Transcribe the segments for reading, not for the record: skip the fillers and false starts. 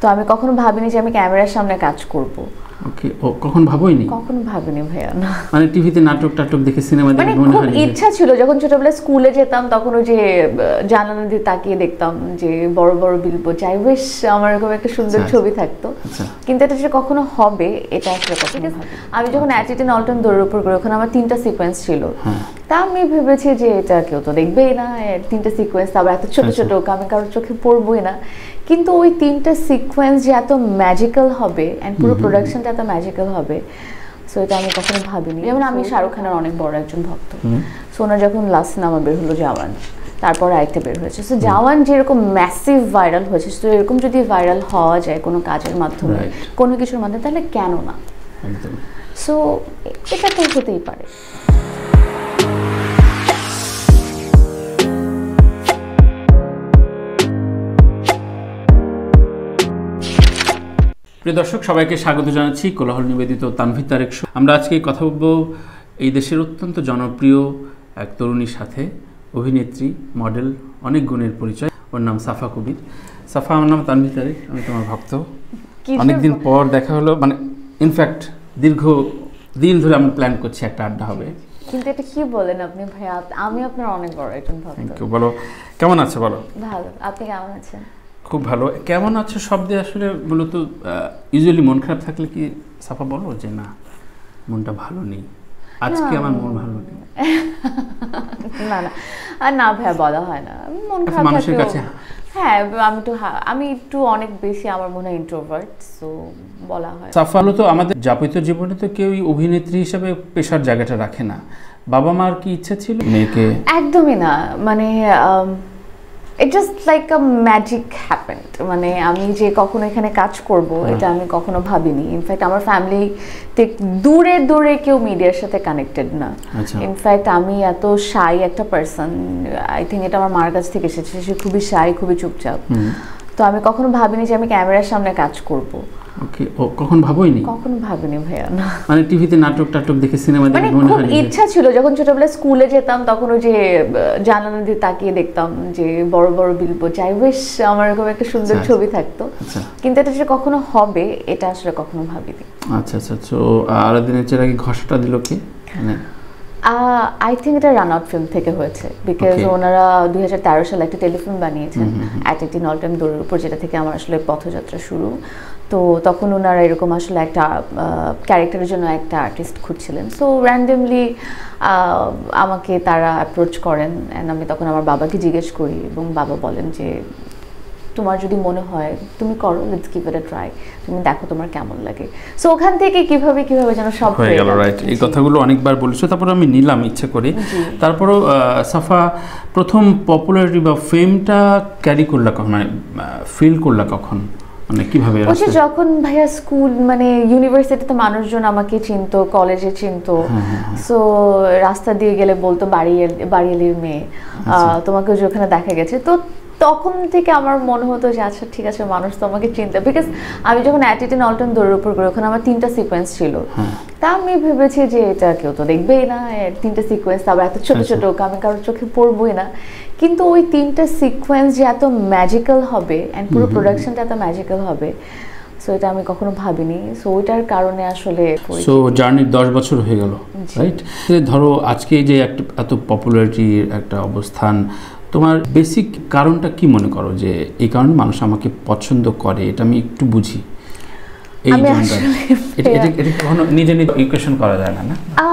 তো আমি কখনো ভাবিনি যে আমি ক্যামেরার সামনে কাজ করব। ওকে, ও কখন ভাবোইনি? কখনো ভাবিনি ভাইয়া, না। মানে টিভিতে নাটক টাটক দেখে, সিনেমা দেখে মনে হয় ইচ্ছা ছিল, যখন ছোটবেলায় স্কুলে যেতাম তখন ওই যে জানালা দিয়ে তাকিয়ে দেখতাম যে বড় বড় বিলবোর্ড, আই উইশ আমার এরকম একটা সুন্দর ছবি থাকতো, কিন্তু এটা যে কখনো হবে এটা আসলে কখনো ভাবিনি। আমি যখন অ্যাটিটিউড নলটন দৌড়ের উপর করে, ওখানে আমার 3টা সিকোয়েন্স ছিল, তা আমি ভেবেছি যে এটা কেউ তো দেখবেই না, 3টা সিকোয়েন্স, তারপর এত ছোট ছোট, আমি কারোর চোখে পড়বই না। কিন্তু ওই 3টা সিকোয়েন্স যে এত ম্যাজিক্যাল হবে অ্যান্ড পুরো প্রোডাকশনটা এত ম্যাজিক্যাল হবে, সো এটা আমি কখনো ভাবিনি। যেমন আমি শাহরুখ খানের অনেক বড় একজন ভক্ত, সো ওনার যখন লাস্ট সিনেমা বের হলো জওয়ান, তারপর আরেকটা বের হয়েছে, সো জওয়ান যেরকম ম্যাসিভ ভাইরাল হয়েছে, তো এরকম যদি ভাইরাল হওয়া যায় কোনো কাজের মাধ্যমে, কোনো কিছুর মাধ্যমে, তাহলে কেন না? সো এটা তো হতেই পারে। প্রিয় দর্শক, সবাইকে স্বাগত জানাচ্ছি কোলাহল নিবেদিত তানভীর তারেক শো। আমরা আজকে কথা বলবো এই দেশের অত্যন্ত জনপ্রিয় এক তরুণীর সাথে, অভিনেত্রী, মডেল, অনেক গুণের পরিচয়। ওর নাম সাফা কবির। সাফা, আমার নাম তানভীর তারেক, আমি তোমার ভক্ত। অনেকদিন পর দেখা হলো, মানে ইনফ্যাক্ট দীর্ঘ দিন ধরে আমি প্ল্যান করছি একটা আড্ডা হবে। কিন্তু এটা কি বলেন আপনি ভাইয়া, আমি আপনার অনেক বড় একজন ভক্ত। বলো, কেমন আছো? বলো। ভালো, আপনি কেমন আছেন? খুব ভালো। কেমন আছো শব্দে আসলে মূলত ইউজুয়ালি মন খারাপ থাকলে কি সাফা বলো যে না, মনটা ভালো নেই, আজকে আমার মন ভালো নেই? না না, আর না ভাইয়া, বলা হয় না মন খারাপ মানুষের কাছে। হ্যাঁ, আমি একটু অনেক বেশি, আমার মনে হয় ইন্ট্রোভার্ট, সো বলা হয়। সাফা তো আমাদের যাপিত জীবনে তো কেউই অভিনেত্রী হিসেবে পেশার জায়গাটা রাখে না। বাবা মার কি ইচ্ছা ছিল মেয়েকে? একদমই না, মানে it just like a magic happened, মানে আমি যে কখনো এখানে কাজ করব এটা আমি কখনো ভাবিনি। ইনফ্যাক্ট আমার ফ্যামিলি দূরে দূরে কেউ মিডিয়ার সাথে কানেক্টেড না। ইনফ্যাক্ট আমি এত শাই একটা পারসন, আই থিঙ্ক এটা আমার মার কাছ থেকে এসেছে, সে খুবই শাই, খুবই চুপচাপ। তো আমি কখনো ভাবিনি যে আমি ক্যামেরার সামনে কাজ করব। ওকে, ও কখন ভাবোইনি? কখনো ভাবিনি ভাইয়া, না। মানে টিভিতে নাটক টাটক দেখে, সিনেমা দেখে খুব ইচ্ছা ছিল, যখন ছোটবেলায় স্কুলে যেতাম তখন ওই যে জানালা দিয়ে তাকিয়ে দেখতাম যে বড় বড় বিলবোর্ড, আই উইশ আমার এরকম একটা সুন্দর ছবি থাকতো, কিন্তু এটা যে কখনো হবে এটা আসলে কখনো ভাবিনি। আচ্ছা আচ্ছা, তো আলাদিনের চেরাগে ঘষাটা দিল কি? আই থিঙ্ক এটা রান আউট ফিল্ম থেকে হয়েছে, বিকজ ওনারা 2013 সালে একটা টেলিফিল্ম বানিয়েছেন অ্যাটিটিউড নলটন দৌড়ের উপর, যেটা থেকে আমার আসলে পথযাত্রা শুরু। তো তখন ওনারা এরকম আসলে একটা ক্যারেক্টারের জন্য একটা আর্টিস্ট খুঁজছিলেন, সো র্যান্ডমলি আমাকে তারা অ্যাপ্রোচ করেন, অ্যান্ড আমি তখন আমার বাবাকে জিজ্ঞেস করি, এবং বাবা বলেন যে তোমার যদি মনে হয় তুমি করো, let's give it a try, তুমি দেখো তোমার কেমন লাগে। সো ওখান থেকে কিভাবে যেন সব হয়ে গেল। রাইট, এই কথাগুলো অনেকবার বলেছো, তারপর আমি নিলাম ইচ্ছে করে। তারপরও সাফা প্রথম পপুলারিটি বা ফেমটা ক্যারি করলা কখন, মানে ফিল করলা কখন, মানে কিভাবে? যখন ভাইয়া স্কুল, মানে ইউনিভার্সিটিতে মানুষজন আমাকে চিনতো, কলেজে চিনতো, সো রাস্তা দিয়ে গেলে বলতো বাড়িয়ালির মেয়ে, তোমাকে ওখানে দেখা গেছে। তো তখন থেকে আমার মনে হতো যে আচ্ছা ঠিক আছে, মানুষ তো আমাকে চিনতে, বিকজ আমি যখন অ্যাটিটিউড নলটন দৌড়ের উপর করে, ওখানে আমার 3টা সিকোয়েন্স ছিল, তা আমি ভেবেছি যে এটা কেউ তো দেখবেই না, 3টা সিকোয়েন্স, তারপর এত ছোট ছোট, আমি কারোর চোখে পড়বই না। কিন্তু ওই 3টা সিকোয়েন্স যে এত ম্যাজিক্যাল হবে অ্যান্ড পুরো প্রোডাকশনটা এত ম্যাজিক্যাল হবে, সো এটা আমি কখনো ভাবিনি। সো ওইটার কারণে আসলে সো জার্নি 10 বছর হয়ে গেল, রাইট? ধরো আজকে যে একটা এত পপুলারিটির একটা অবস্থান, তোমার বেসিক কারণটা কি মনে করো যে এই কারণে মানুষ আমাকে পছন্দ করে? এটা আমি একটু বুঝি। এটা কখনো নিজে ইকুয়েশন করা যায় না,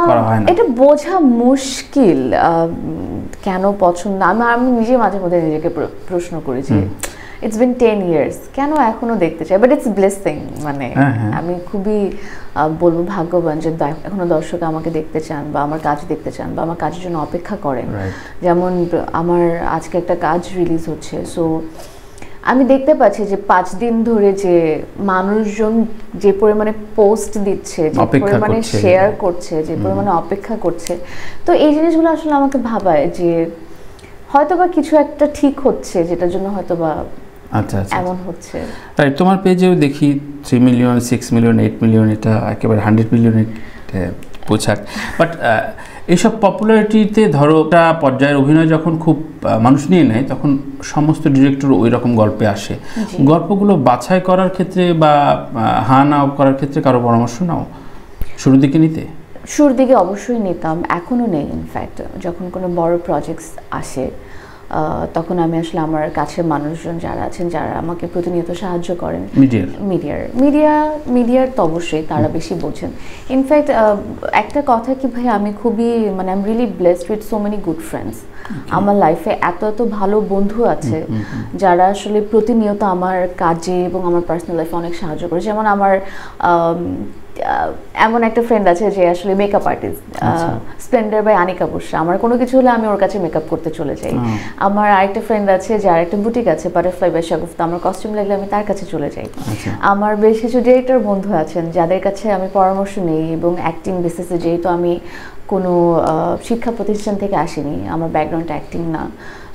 করা হয় না, এটা বোঝা মুশকিল কেন পছন্দ। আমি নিজে মাঝে মধ্যে নিজেকে প্রশ্ন করি যে ইটস বিন 10 years, কেন এখনো দেখতে চাই, বাট ইটস ব্লেসিং। মানে আমি খুবই বলবো ভাগ্যবান যে এখনো দর্শক আমাকে দেখতে চান, বা আমার কাজ দেখতে চান, বা আমার কাজের জন্য অপেক্ষা করেন। যেমন আমার আজকে একটা কাজ রিলিজ হচ্ছে, সো আমি দেখতে পাচ্ছি যে 5 দিন ধরে যে মানুষজন যে পরিমাণে পোস্ট দিচ্ছে, যে পরিমাণে শেয়ার করছে, যে পরিমাণে অপেক্ষা করছে, তো এই জিনিসগুলো আসলে আমাকে ভাবায় যে হয়তোবা কিছু একটা ঠিক হচ্ছে, যেটার জন্য হয়তোবা এমন হচ্ছে। রাইট, তোমার পেজেও দেখি 3 মিলিয়ন, 6 মিলিয়ন, 8 মিলিয়ন, এটা একেবারে 100 মিলিয়নের পোশাক। বাট এইসব পপুলারিটিতে ধরো একটা পর্যায়ের অভিনয় যখন খুব মানুষ নিয়ে নেয় তখন সমস্ত ডিরেক্টর ওই রকম গল্পে আসে। গল্পগুলো বাছাই করার ক্ষেত্রে বা হা না করার ক্ষেত্রে কারো পরামর্শ নাও শুরুর দিকে নিতে? শুরুর দিকে অবশ্যই নিতাম, এখনও নেই। ইনফ্যাক্ট যখন কোনো বড় প্রজেক্টস আসে তখন আমি আসলে আমার কাছের মানুষজন যারা আছেন, যারা আমাকে প্রতিনিয়ত সাহায্য করেন, মিডিয়ার তো অবশ্যই তারা বেশি বোঝেন। ইনফ্যাক্ট একটা কথা কি ভাই, আমি খুবই মানে I am really blessed with so many good friends. আমার লাইফে এত এত ভালো বন্ধু আছে যারা আসলে প্রতিনিয়ত আমার কাজে এবং আমার পার্সোনাল লাইফে অনেক সাহায্য করে। যেমন আমার এমন একটা ফ্রেন্ড আছে যে আসলে makeup artist, Splendor by Anika Bushra. আমার কোনো কিছু হলে আমি ওর কাছে মেকআপ করতে চলে যাই। আমার আরেকটা ফ্রেন্ড আছে যার একটা বুটিক আছে, বাটারফ্লাই বাই শাগুফতা। আমার কস্টিউম লাগলে আমি তার কাছে চলে যাই। আমার বেশ কিছু ডিরেক্টর বন্ধু আছেন যাদের কাছে আমি পরামর্শ নেই, এবং অ্যাক্টিং বেসিসে যেহেতু আমি কোনো শিক্ষা প্রতিষ্ঠান থেকে আসিনি, আমার ব্যাকগ্রাউন্ড অ্যাক্টিং না,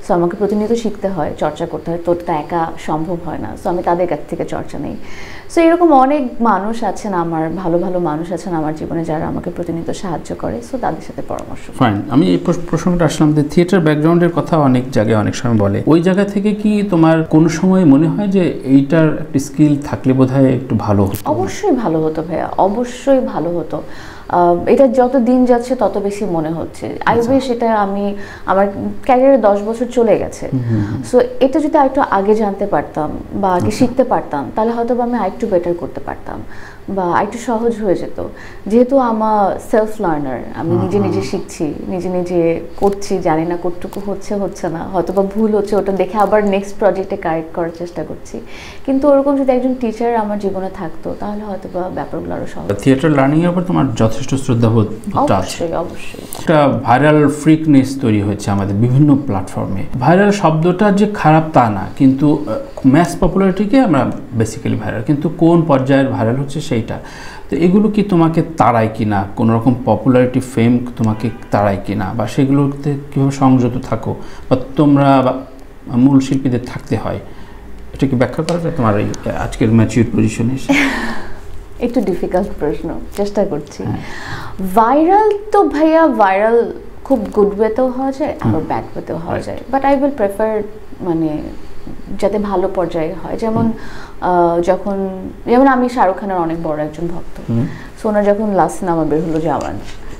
সো আমাকে প্রতিনিয়ত শিখতে হয়, চর্চা করতে হয়, তোর তা একা সম্ভব হয় না। সো আমি তাদের কাছ থেকে চর্চা নেই। সো এরকম অনেক মানুষ আছেন, আমার ভালো ভালো মানুষ আছেন আমার জীবনে যারা আমাকে প্রতিনিয়ত সাহায্য করে। সো তাদের সাথে পরামর্শ। ফাইন। আমি এই প্রসঙ্গটা আসলাম যে থিয়েটার ব্যাকগ্রাউন্ডের কথা অনেক জায়গায় অনেক সময় বলে, ওই জায়গা থেকে কি তোমার কোনো সময় মনে হয় যে এইটার একটা স্কিল থাকলে বোধহয় একটু ভালো হতো? অবশ্যই ভালো হতো ভাইয়া, অবশ্যই ভালো হতো। এটা যত দিন যাচ্ছে তত বেশি মনে হচ্ছে। আই উইশ এটা আমি আমার ক্যারিয়ারে 10 বছর চলে গেছে। সো এটা যদি আরেকটু আগে জানতে পারতাম বা আগে শিখতে পারতাম তাহলে হয়তো আমি আরেকটু বেটার করতে পারতাম বা আরেকটু সহজ হয়ে যেত। যেহেতু আমার সেলফ লার্নার, আমি নিজে নিজে শিখছি, নিজে নিজে করছি, জানি না কতটুকু হচ্ছে না, হয়তো বা ভুল হচ্ছে, ওটা দেখে আবার নেক্সট প্রজেক্টে কারেক্ট করার চেষ্টা করছি। কিন্তু ওরকম যদি একজন টিচার আমার জীবনে থাকতো তাহলে হয়তো বা ব্যাপারগুলো আরও সহজ। থিয়েটার লার্নিং এর উপর তোমার যথেষ্ট শ্রদ্ধাবোধ আছে। অবশ্যই একটা ভাইরাল ফ্রিকনেস তৈরি হয়েছে আমাদের বিভিন্ন প্ল্যাটফর্মে। ভাইরাল শব্দটা যে খারাপ তা না, কিন্তু ম্যাস পপুলারিটিকে আমরা বেসিক্যালি ভাইরাল, কিন্তু কোন পর্যায়ের ভাইরাল হচ্ছে সেইটা। তো এগুলো কি তোমাকে তাড়ায় কিনা, কোনো রকম পপুলারিটি ফেম তোমাকে তাড়ায় কিনা, বা সেগুলোতে কীভাবে সংযত থাকো বা তোমরা মূল শিল্পীদের থাকতে হয়, এটা কি ব্যাখ্যা করা যায় তোমার এই আজকের ম্যাচিউর পজিশনে এসে? একটু ডিফিকাল্ট প্রশ্ন, চেষ্টা করছি। ভাইরাল তো ভাইয়া, ভাইরাল খুব গুড ওয়েতেও হওয়া যায় আবার ব্যাড ওয়েতেও হওয়া যায়, বাট আই উইল প্রেফার মানে যাতে ভালো পর্যায়ে হয়। যেমন যেমন আমি শাহরুখ খানের অনেক বড় একজন ভক্ত। সো ওনার যখন লাস্ট সিনেমা বের হলো জাওয়ান,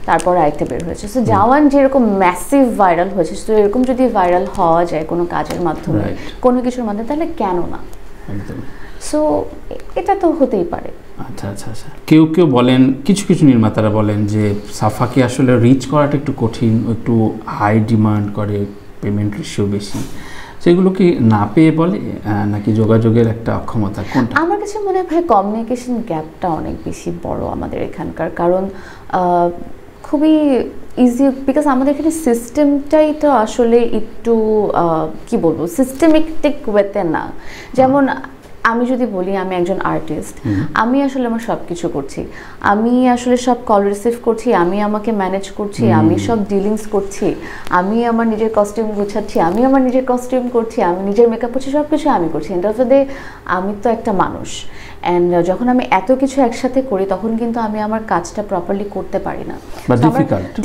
তারপরে আরেকটা বের হয়েছে, সো জাওয়ান যেরকম ম্যাসিভ ভাইরাল হয়েছে, তো এরকম যদি ভাইরাল হওয়া যায় কোনো কাজের মাধ্যমে, কোনো কিছুর মাধ্যমে, তাহলে কেন না? সো এটা তো হতেই পারে। আচ্ছা আচ্ছা আচ্ছা। কেউ কেউ বলেন, কিছু কিছু নির্মাতারা বলেন যে সাফাকে আসলে রিচ করাটা একটু কঠিন, একটু হাই ডিমান্ড করে, পেমেন্ট রেশিও বেশি, সেগুলো কি না পেয়ে বলে নাকি যোগাযোগের একটা অক্ষমতা, কোনটা? আমার কাছে মনে হয় ভাই কমিউনিকেশন গ্যাপটা অনেক বেশি বড় আমাদের এখানকার। কারণ খুবই ইজি, বিকজ আমাদের এখানে সিস্টেমটাই তো আসলে একটু কি বলবো, সিস্টেমেটিক ওয়েতে না। যেমন আমি যদি বলি আমি একজন আর্টিস্ট, আমি আসলে আমার সব কিছু করছি, আমি আসলে সব কল রিসিভ করছি, আমি আমাকে ম্যানেজ করছি, আমি সব ডিলিংস করছি, আমি আমার নিজের কস্টিউম গুছাচ্ছি, আমি আমার নিজের কস্টিউম করছি, আমি নিজের মেকআপ করছি, সব কিছু আমি করছি। এন্ড অফ দ্য ডে আমি তো একটা মানুষ, অ্যান্ড যখন আমি এত কিছু একসাথে করি তখন কিন্তু আমি আমার কাজটা প্রপারলি করতে পারি না,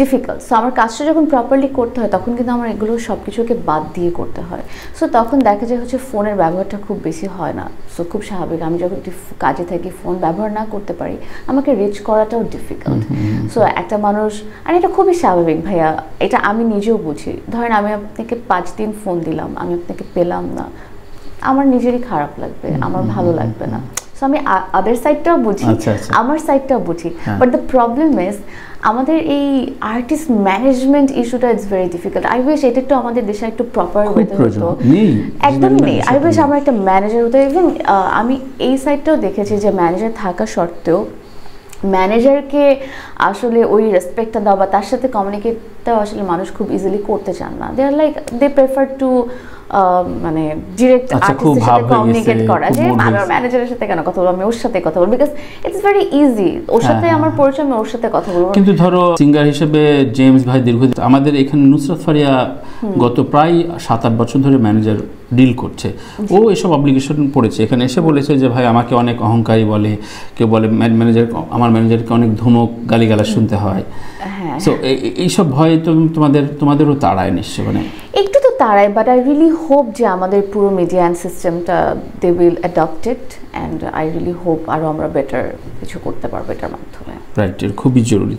ডিফিকাল্ট। সো আমার কাজটা যখন প্রপারলি করতে হয় তখন কিন্তু আমার এগুলো সব কিছুকে বাদ দিয়ে করতে হয়। সো তখন দেখা যায় হচ্ছে ফোনের ব্যবহারটা খুব বেশি হয় না। সো খুব স্বাভাবিক, আমি যখন কাজে থাকি ফোন ব্যবহার না করতে পারি, আমাকে রিচ করাটাও ডিফিকাল্ট। সো একটা মানুষ, আর এটা খুবই স্বাভাবিক ভাইয়া, এটা আমি নিজেও বুঝি। ধরেন আমি আপনাকে 5 দিন ফোন দিলাম, আমি আপনাকে পেলাম না, আমার নিজেরই খারাপ লাগবে, আমার ভালো লাগবে না। সো আমি আদার সাইডটাও বুঝি, আমার সাইডটাও বুঝি, বাট দ্য প্রবলেম ইজ আমাদের এই আর্টিস্ট ম্যানেজমেন্ট ইস্যুটা it's very difficult. I wish এটা একটু আমাদের দেশে একটু প্রপার ওয়েতে হতো, একদমই নেই। আই উইশ আমার একটা ম্যানেজার হতো। এবং আমি এই সাইডটাও দেখেছি যে ম্যানেজার থাকা সত্ত্বেও ম্যানেজারকে আসলে ওই রেসপেক্টটা দেওয়া বা তার সাথে কমিউনিকেটটাও আসলে মানুষ খুব ইজিলি করতে চান না। দে আর লাইক দে প্রেফার টু মানে ডিরেক্ট আর্টিস্টের সাথে কমিউনিকেট করা, যে আমার ম্যানেজারের সাথে কেন কথা বলবো, আমি ওর সাথে কথা বলবো, বিকজ ইটস ভেরি ইজি, ওর সাথে আমার পরিচয়, আমি ওর সাথে কথা বলবো। কিন্তু ধরো সিঙ্গার হিসেবে জেমস ভাই দীর্ঘদিন, আমাদের এখানে নুসরাত ফারিয়া গত প্রায় 7-8 বছর ধরে ম্যানেজার ডিল করছে, ও এসব অব্লিগেশন পড়েছে, এখানে এসে বলেছে যে ভাই আমাকে অনেক অহংকারী বলে, কেউ বলে ম্যানেজার, আমার ম্যানেজারকে অনেক ধমক গালিগালাজ শুনতে হয়। সো এইসব ভয় তো তোমাদেরও তাড়ায় নিশ্চয়, মানে একটু তো তাড়ায়, বাট আই রিয়েলি হোপ যে আমাদের পুরো মিডিয়া অ্যান্ড সিস্টেমটা they will adopt it, and I really hope আরও আমরা বেটার কিছু করতে পারবো এটার মাধ্যমে। রাইট, খুবই জরুরি।